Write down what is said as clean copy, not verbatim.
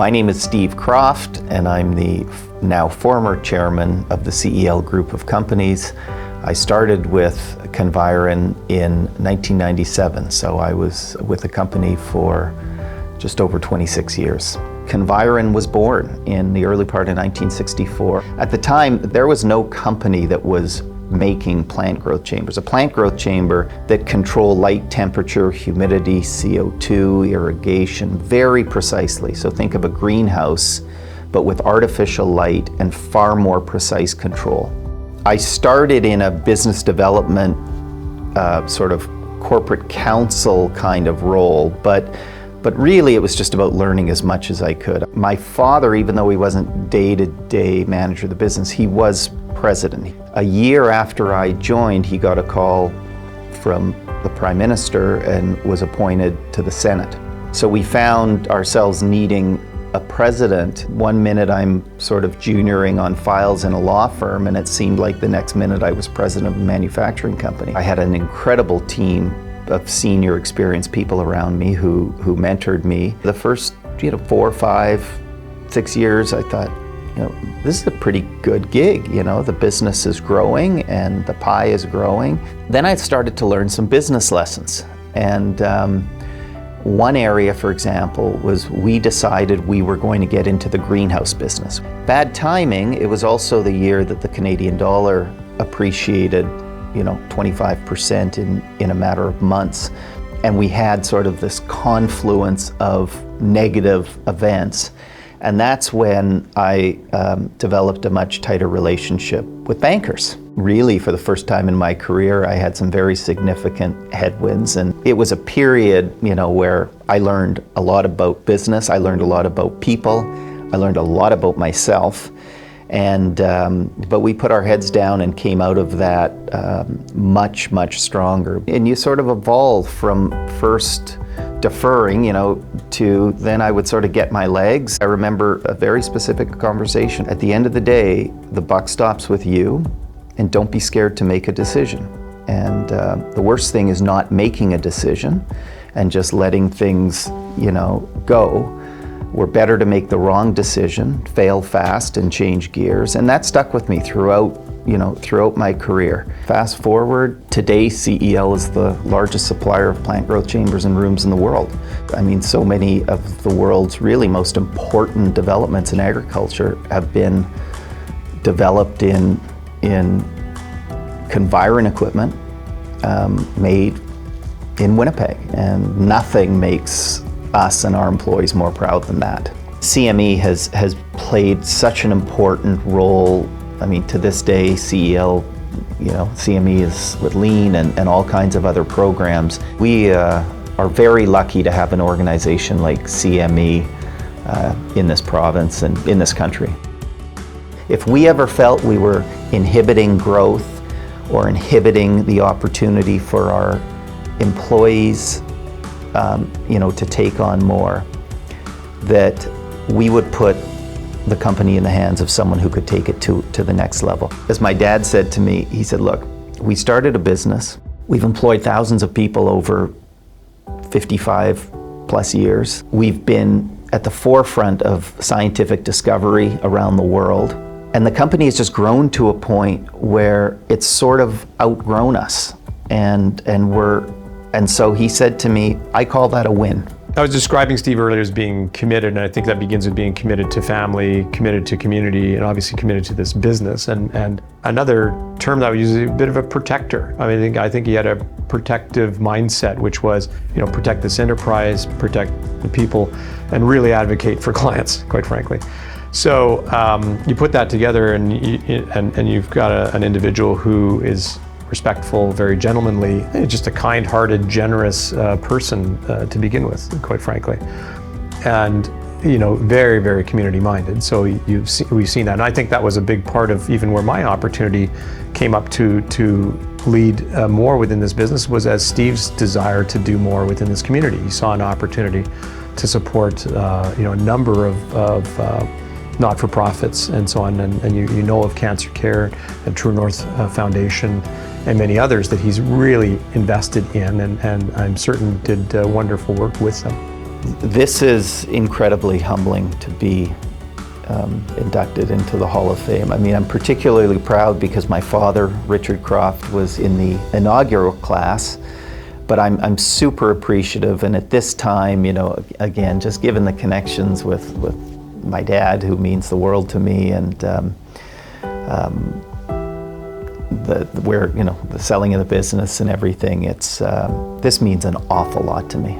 My name is Steve Kroft, and I'm the now former chairman of the CEL group of companies. I started with Conviron in 1997, so I was with the company for just over 26 years. Conviron was born in the early part of 1964. At the time, there was no company that was making plant growth chambers. A plant growth chamber that control light, temperature, humidity, CO2, irrigation very precisely. So think of a greenhouse, but with artificial light and far more precise control. I started in a business development sort of corporate counsel kind of role, but really it was just about learning as much as I could. My father, even though he wasn't day-to-day manager of the business, he was president. A year after I joined, he got a call from the Prime Minister and was appointed to the Senate. So we found ourselves needing a president. One minute I'm sort of junioring on files in a law firm, and it seemed like the next minute I was president of a manufacturing company. I had an incredible team of senior experienced people around me who mentored me. The first 4, 5, 6 years I thought, this is a pretty good gig. The business is growing and the pie is growing. Then I started to learn some business lessons. And one area, for example, was we decided we were going to get into the greenhouse business. Bad timing, it was also the year that the Canadian dollar appreciated 25% in a matter of months. And we had sort of this confluence of negative events. And that's when I developed a much tighter relationship with bankers. Really, for the first time in my career, I had some very significant headwinds. And it was a period, where I learned a lot about business. I learned a lot about people. I learned a lot about myself. And but we put our heads down and came out of that much, much stronger. And you sort of evolve from first deferring, to then I would sort of get my legs. I remember a very specific conversation. At the end of the day, the buck stops with you, and don't be scared to make a decision. And the worst thing is not making a decision and just letting things, go. We're better to make the wrong decision, fail fast, and change gears. And that stuck with me throughout my career. Fast forward, today CEL is the largest supplier of plant growth chambers and rooms in the world. I mean, so many of the world's really most important developments in agriculture have been developed in Conviron equipment made in Winnipeg. And nothing makes us and our employees more proud than that. CME has played such an important role. I mean, to this day, CEL, CME is with Lean and all kinds of other programs. We are very lucky to have an organization like CME in this province and in this country. If we ever felt we were inhibiting growth or inhibiting the opportunity for our employees to take on more, that we would put the company in the hands of someone who could take it to the next level. As my dad said to me, he said, look, we started a business. We've employed thousands of people over 55 plus years. We've been at the forefront of scientific discovery around the world. And the company has just grown to a point where it's sort of outgrown us. And so he said to me, I call that a win. I was describing Steve earlier as being committed, and I think that begins with being committed to family, committed to community, and obviously committed to this business. And another term that I would use is a bit of a protector. I think he had a protective mindset, which was, protect this enterprise, protect the people, and really advocate for clients, quite frankly. So you put that together, and you've got an individual who is respectful, very gentlemanly, just a kind-hearted, generous person to begin with, quite frankly. And, very, very community-minded. So we've seen that. And I think that was a big part of even where my opportunity came up to lead more within this business, was as Steve's desire to do more within this community. He saw an opportunity to support, a number of not-for-profits and so on. And you know of Cancer Care and True North Foundation and many others that he's really invested in, and I'm certain did wonderful work with them. This is incredibly humbling to be inducted into the Hall of Fame. I mean, I'm particularly proud because my father, Richard Kroft, was in the inaugural class, but I'm super appreciative. And at this time, you know, again, just given the connections with my dad, who means the world to me, and the selling of the business and everything, this means an awful lot to me.